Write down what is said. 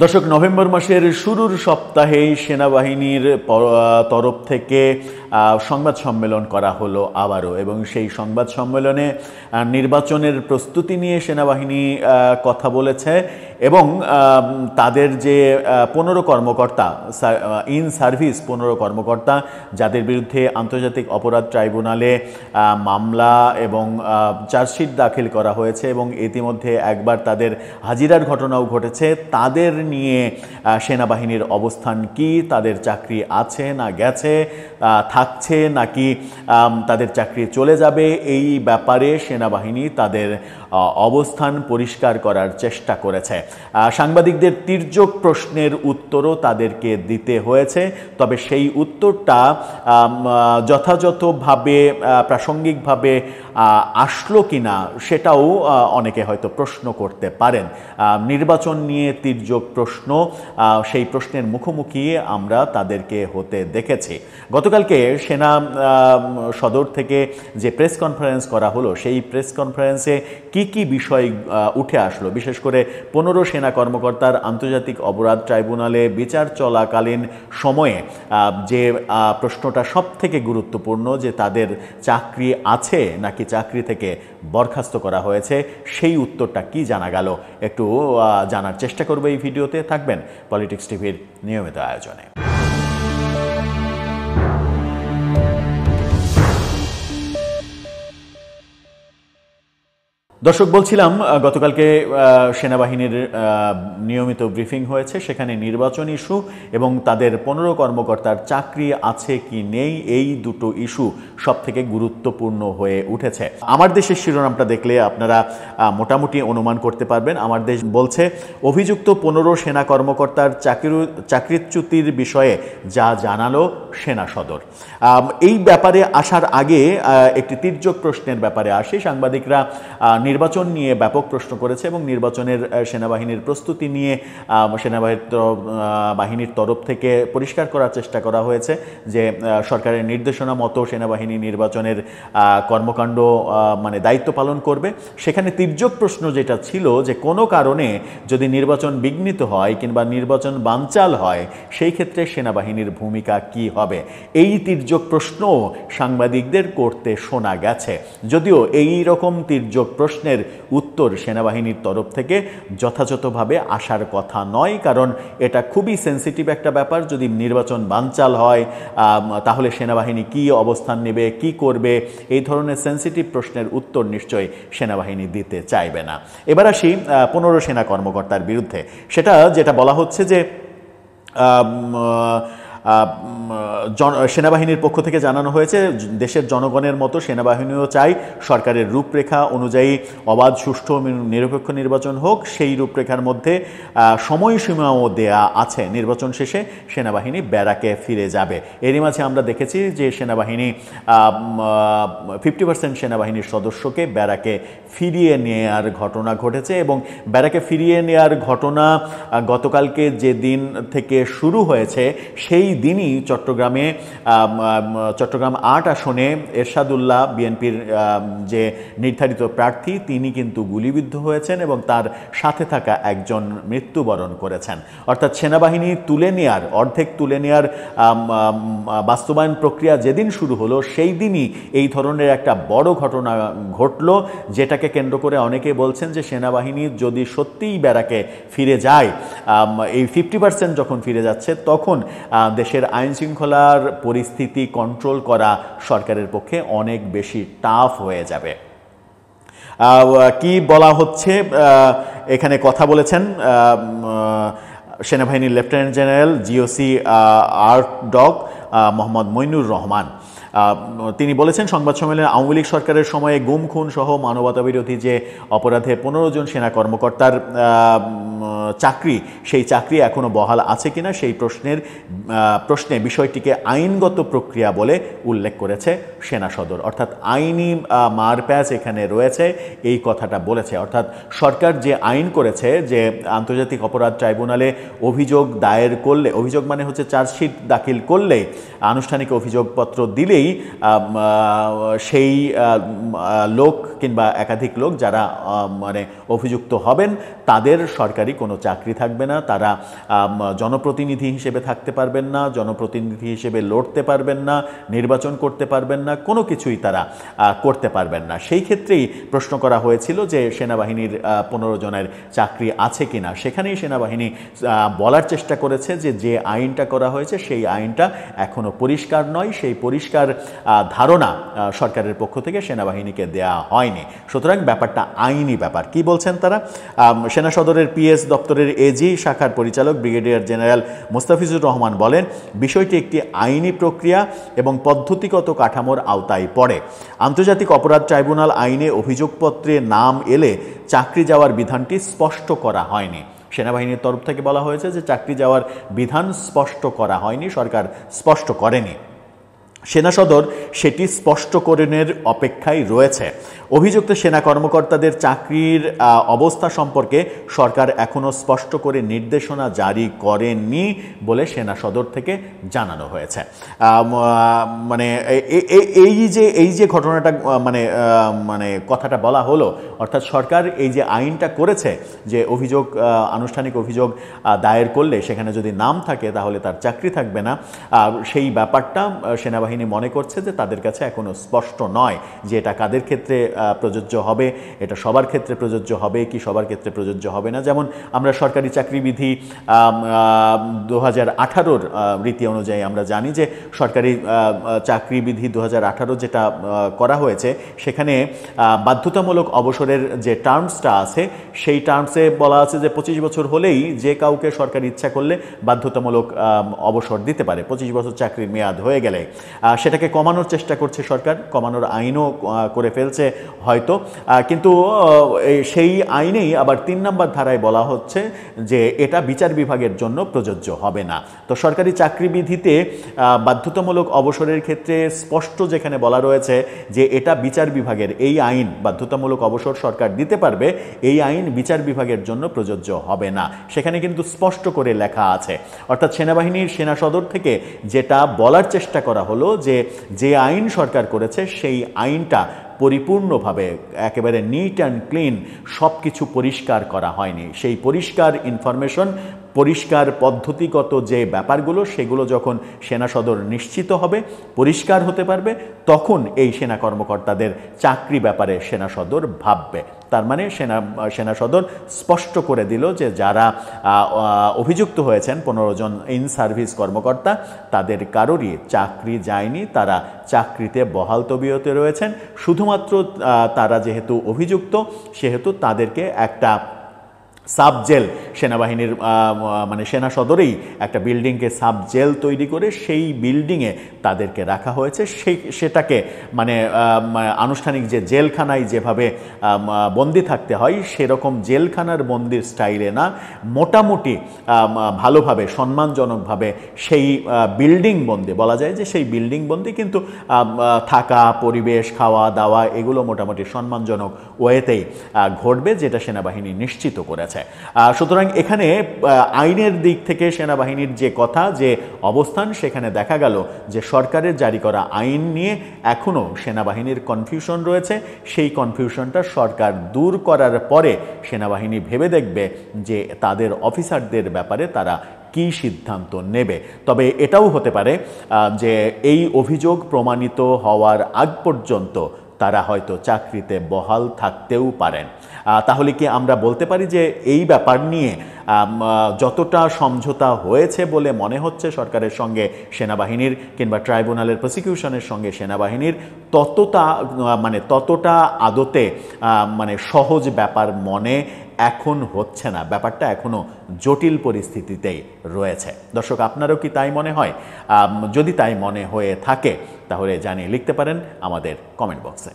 দর্শক, নভেম্বর মাসের শুরুর সপ্তাহেই সেনাবাহিনীর তরফ থেকে সংবাদ সম্মেলন করা হলো আবারও, এবং সেই সংবাদ সম্মেলনে নির্বাচনের প্রস্তুতি নিয়ে সেনাবাহিনী কথা বলেছে এবং তাদের যে 15 কর্মকর্তা, ইন সার্ভিস 15 কর্মকর্তা যাদের বিরুদ্ধে আন্তর্জাতিক অপরাধ ট্রাইব্যুনালে মামলা এবং চার্জশিট দাখিল করা হয়েছে এবং ইতিমধ্যে একবার তাদের হাজিরার ঘটনাও ঘটেছে, তাদের নিয়ে সেনাবাহিনীর অবস্থান কি, তাদের চাকরি আছে না গেছে, থাকছে নাকি তাদের চাকরি চলে যাবে, এই ব্যাপারে সেনাবাহিনী তাদের অবস্থান পরিষ্কার করার চেষ্টা করেছে। সাংবাদিকদের তির্যক প্রশ্নের উত্তরও তাদেরকে দিতে হয়েছে, তবে সেই উত্তরটা যথাযথভাবে প্রাসঙ্গিকভাবে আসলো কিনা সেটাও অনেকে হয়তো প্রশ্ন করতে পারেন। নির্বাচন নিয়ে তির্যক প্রশ্ন, সেই প্রশ্নের মুখোমুখি আমরা তাদেরকে হতে দেখেছি। গতকালকে সেনা সদর থেকে যে প্রেস কনফারেন্স করা হলো, সেই প্রেস কনফারেন্সে কি কি বিষয় উঠে আসলো, বিশেষ করে 15 সেনা কর্মকর্তার আন্তর্জাতিক অপরাধ ট্রাইব্যুনালে বিচার চলাকালীন সময়ে যে প্রশ্নটা সব থেকে গুরুত্বপূর্ণ, যে তাদের চাকরি আছে নাকি চাকরি থেকে বরখাস্ত করা হয়েছে, সেই উত্তরটা কি জানা গেল একটু জানার চেষ্টা করব এই ভিডিওতে। থাকবেন পলিটিক্স টিভির নিয়মিত আয়োজনে। দর্শক, বলছিলাম গতকালকে সেনাবাহিনীর নিয়মিত ব্রিফিং হয়েছে, সেখানে নির্বাচন ইস্যু এবং তাদের 15 কর্মকর্তার চাকরি আছে কি নেই, এই দুটো ইস্যু সব থেকে গুরুত্বপূর্ণ হয়ে উঠেছে। আমার দেশের শিরোনামটা দেখলে আপনারা মোটামুটি অনুমান করতে পারবেন। আমার দেশ বলছে, অভিযুক্ত 15 সেনা কর্মকর্তার চাকরিচ্যুতির বিষয়ে যা জানালো সেনা সদর। এই ব্যাপারে আসার আগে একটি তির্যক প্রশ্নের ব্যাপারে আসি। সাংবাদিকরা নির্বাচন নিয়ে ব্যাপক প্রশ্ন করেছে এবং নির্বাচনের সেনাবাহিনীর প্রস্তুতি নিয়ে সেনাবাহিনীর তরফ থেকে পরিষ্কার করার চেষ্টা করা হয়েছে যে সরকারের নির্দেশনা মতো সেনাবাহিনী নির্বাচনের কর্মকাণ্ড দায়িত্ব পালন করবে। সেখানে তির্যক প্রশ্ন যেটা ছিল, যে কোনো কারণে যদি নির্বাচন বিঘ্নিত হয় কিংবা নির্বাচন বানচাল হয়, সেই ক্ষেত্রে সেনাবাহিনীর ভূমিকা কি হবে, এই তির্যক প্রশ্ন সাংবাদিকদের করতে শোনা গেছে। যদিও এই রকম তির্যক প্রশ্নের উত্তর সেনাবাহিনীর তরফ থেকে যথাযথভাবে আসার কথা নয়, কারণ এটা খুবই সেন্সিটিভ একটা ব্যাপার। যদি নির্বাচন বানচাল হয় তাহলে সেনাবাহিনী কি অবস্থান নেবে, কি করবে, এই ধরনের সেন্সিটিভ প্রশ্নের উত্তর নিশ্চয়ই সেনাবাহিনী দিতে চাইবে না। এবার আসি 15 সেনা কর্মকর্তার বিরুদ্ধে। যেটা বলা হচ্ছে যে সেনাবাহিনীর পক্ষ থেকে জানানো হয়েছে, দেশের জনগণের মতো সেনাবাহিনীও চাই সরকারের রূপরেখা অনুযায়ী অবাধ, সুষ্ঠু, নিরপেক্ষ নির্বাচন হোক। সেই রূপরেখার মধ্যে সময়সীমাও দেয়া আছে। নির্বাচন শেষে সেনাবাহিনী ব্যারাকে ফিরে যাবে। এরই মাঝে আমরা দেখেছি যে সেনাবাহিনী 50% সেনাবাহিনীর সদস্যকে ব্যারাকে ফিরিয়ে নেওয়ার ঘটনা ঘটেছে এবং ব্যারাকে ফিরিয়ে নেওয়ার ঘটনা গতকালকে যে দিন থেকে শুরু হয়েছে, সেই দিনই চট্টগ্রাম 8 আসনে এরশাদুল্লাহ, বিএনপির যে নির্ধারিত প্রার্থী, তিনি কিন্তু গুলিবিদ্ধ হয়েছেন এবং তার সাথে থাকা একজন মৃত্যুবরণ করেছেন। অর্থাৎ সেনাবাহিনী অর্ধেক তুলে নেওয়ার বাস্তবায়ন প্রক্রিয়া যেদিন শুরু হলো, সেই দিনই এই ধরনের একটা বড় ঘটনা ঘটল, যেটাকে কেন্দ্র করে অনেকে বলছেন যে সেনাবাহিনী যদি সত্যিই ব্যারাকে ফিরে যায়, এই 50% যখন ফিরে যাচ্ছে, তখন দেশের আইন শৃঙ্খলার পরিস্থিতি কন্ট্রোল করা সরকারের পক্ষে অনেক বেশি টাফ হয়ে যাবে। কি বলা হচ্ছে, এখানে কথা বলেছেন সেনাবাহিনীর lieutenant general GOC ARTDOC Mohammad Moinur Rahman. তিনি বলেছেন, সংবাদ সম্মেলনে আওয়ামী লীগ সরকারের সময়ে গুম, খুন সহ মানবতাবিরোধী যে অপরাধে 15 জন সেনা কর্মকর্তার চাকরি, সেই চাকরি এখনও বহাল আছে কিনা, সেই প্রশ্নে বিষয়টিকে আইনগত প্রক্রিয়া বলে উল্লেখ করেছে সেনা সদর। অর্থাৎ আইনি মারপ্যাচ এখানে রয়েছে, এই কথাটা বলেছে। অর্থাৎ সরকার যে আইন করেছে, যে আন্তর্জাতিক অপরাধ ট্রাইব্যুনালে অভিযোগ দায়ের করলে, অভিযোগ মানে হচ্ছে চার্জশিট দাখিল করলে, আনুষ্ঠানিক অভিযোগপত্র দিলেই সেই লোক কিংবা একাধিক লোক যারা অভিযুক্ত হবেন, তাদের সরকারি কোনো চাকরি থাকবে না, তারা জনপ্রতিনিধি হিসেবে থাকতে পারবেন না, জনপ্রতিনিধি হিসেবে লড়তে পারবেন না, নির্বাচন করতে পারবেন না, কোনো কিছুই তারা করতে পারবেন না। সেই ক্ষেত্রেই প্রশ্ন করা হয়েছিল যে সেনাবাহিনীর 15 জনের চাকরি আছে কিনা। সেখানেই সেনাবাহিনী বলার চেষ্টা করেছে যে যে আইনটা করা হয়েছে সেই আইনটা এখনো পরিষ্কার নয়, সেই পরিষ্কার ধারণা সরকারের পক্ষ থেকে সেনাবাহিনীকে দেয়া হয়নি। সুতরাং ব্যাপারটা আইনি ব্যাপার। কি বলছেন তারা? সেনা সদরের পিএস দপ্তরের এজি শাখার পরিচালক ব্রিগেডিয়ার জেনারেল মোস্তাফিজুর রহমান বলেন, বিষয়টি একটি আইনি প্রক্রিয়া এবং পদ্ধতিগত কাঠামোর আওতায় পড়ে। আন্তর্জাতিক অপরাধ ট্রাইব্যুনাল আইনে অভিযোগপত্রে নাম এলে চাকরি যাওয়ার বিধানটি স্পষ্ট করা হয়নি। সেনাবাহিনীর তরফ থেকে বলা হয়েছে যে চাকরি যাওয়ার বিধান স্পষ্ট করা হয়নি, সরকার স্পষ্ট করেনি। সেনা সদর সেটি স্পষ্টকরণের অপেক্ষায় রয়েছে। অভিযুক্ত সেনা কর্মকর্তাদের চাকরির অবস্থা সম্পর্কে সরকার এখনও স্পষ্ট করে নির্দেশনা জারি করেনি বলে সেনা সদর থেকে জানানো হয়েছে। মানে এই যে ঘটনাটা মানে কথাটা বলা হলো, অর্থাৎ সরকার এই যে আইনটা করেছে যে অভিযোগ, আনুষ্ঠানিক অভিযোগ দায়ের করলে সেখানে যদি নাম থাকে তাহলে তার চাকরি থাকবে না, সেই ব্যাপারটা সেনাবাহিনী মনে করছে যে তাদের কাছে এখনো স্পষ্ট নয় যে এটা কাদের ক্ষেত্রে প্রযোজ্য হবে, এটা সবার ক্ষেত্রে প্রযোজ্য হবে কি সবার ক্ষেত্রে প্রযোজ্য হবে না। যেমন আমরা সরকারি চাকরিবিধি 2018-র রীতি অনুযায়ী আমরা জানি যে সরকারি চাকরিবিধি 2018 যেটা করা হয়েছে সেখানে বাধ্যতামূলক অবসরের যে টার্মসটা আছে সেই টার্মসে বলা আছে যে 25 বছর হলেই যে কাউকে সরকার ইচ্ছা করলে বাধ্যতামূলক অবসর দিতে পারে, 25 বছর চাকরির মেয়াদ হয়ে গেলে। সেটাকে কমানোর চেষ্টা করছে সরকার, কমানোর আইনও করে ফেলছে হয়তো, কিন্তু সেই আইনেই আবার 3 নম্বর ধারায় বলা হচ্ছে যে এটা বিচার বিভাগের জন্য প্রযোজ্য হবে না। তো সরকারি চাকরিবিধিতে বাধ্যতামূলক অবসরের ক্ষেত্রে স্পষ্ট যেখানে বলা রয়েছে যে এটা বিচার বিভাগের, এই আইন বাধ্যতামূলক অবসর সরকার দিতে পারবে, এই আইন বিচার বিভাগের জন্য প্রযোজ্য হবে না, সেখানে কিন্তু স্পষ্ট করে লেখা আছে। অর্থাৎ সেনাবাহিনীর সেনা সদর থেকে যেটা বলার চেষ্টা করা হলো যে আইন সরকার করেছে সেই আইনটা পরিপূর্ণভাবে একেবারে নিট অ্যান্ড ক্লিন সব কিছু পরিষ্কার করা হয়নি। সেই পরিষ্কার ইনফরমেশন, পরিষ্কার পদ্ধতিগত যে ব্যাপারগুলো সেগুলো যখন সেনা সদর নিশ্চিত হবে, পরিষ্কার হতে পারবে, তখন এই সেনা কর্মকর্তাদের চাকরি ব্যাপারে সেনা সদর ভাববে। তার মানে সেনা সদর স্পষ্ট করে দিল যে যারা অভিযুক্ত হয়েছেন 15 জন ইন সার্ভিস কর্মকর্তা তাদের কারোরই চাকরি যায়নি, তারা চাকরিতে বহাল তবিয়তে রয়েছেন। শুধুমাত্র তারা যেহেতু অভিযুক্ত সেহেতু তাদেরকে একটা সাব জেল, সেনাবাহিনীর মানে সেনা সদরেই একটা বিল্ডিংকে সাব জেল তৈরি করে সেই বিল্ডিংয়ে তাদেরকে রাখা হয়েছে। সেটাকে মানে আনুষ্ঠানিক যে জেলখানায় যেভাবে বন্দি থাকতে হয় সেরকম জেলখানার বন্দির স্টাইলে না, মোটামুটি ভালোভাবে সম্মানজনকভাবে সেই বিল্ডিং বন্দি, বলা যায় যে সেই বিল্ডিং বন্দি, কিন্তু থাকা, পরিবেশ, খাওয়া দাওয়া এগুলো মোটামুটি সম্মানজনক ওয়েতেই ঘটবে, যেটা সেনাবাহিনী নিশ্চিত করেছে। সুতরাং এখানে আইনের দিক থেকে সেনাবাহিনীর যে কথা, যে অবস্থান, সেখানে দেখা গেল যে সরকারের জারি করা আইন নিয়ে এখনও সেনাবাহিনীর কনফিউশন রয়েছে। সেই কনফিউশনটা সরকার দূর করার পরে সেনাবাহিনী ভেবে দেখবে যে তাদের অফিসারদের ব্যাপারে তারা কি সিদ্ধান্ত নেবে। তবে এটাও হতে পারে যে এই অভিযোগ প্রমাণিত হওয়ার আগ পর্যন্ত তারা হয়তো চাকরিতে বহাল থাকতেও পারেন। তাহলে কি আমরা বলতে পারি যে এই ব্যাপার নিয়ে যতটা সমঝোতা হয়েছে বলে মনে হচ্ছে সরকারের সঙ্গে সেনাবাহিনীর, কিংবা ট্রাইব্যুনালের প্রসিকিউশনের সঙ্গে সেনাবাহিনীর, ততটা আদতে মানে সহজ ব্যাপার মনে এখন হচ্ছে না, ব্যাপারটা এখনো জটিল পরিস্থিতিতেই রয়েছে। দর্শক, আপনারও কি তাই মনে হয়? যদি তাই মনে হয়ে থাকে তাহলে জানিয়ে লিখতে পারেন আমাদের কমেন্ট বক্সে।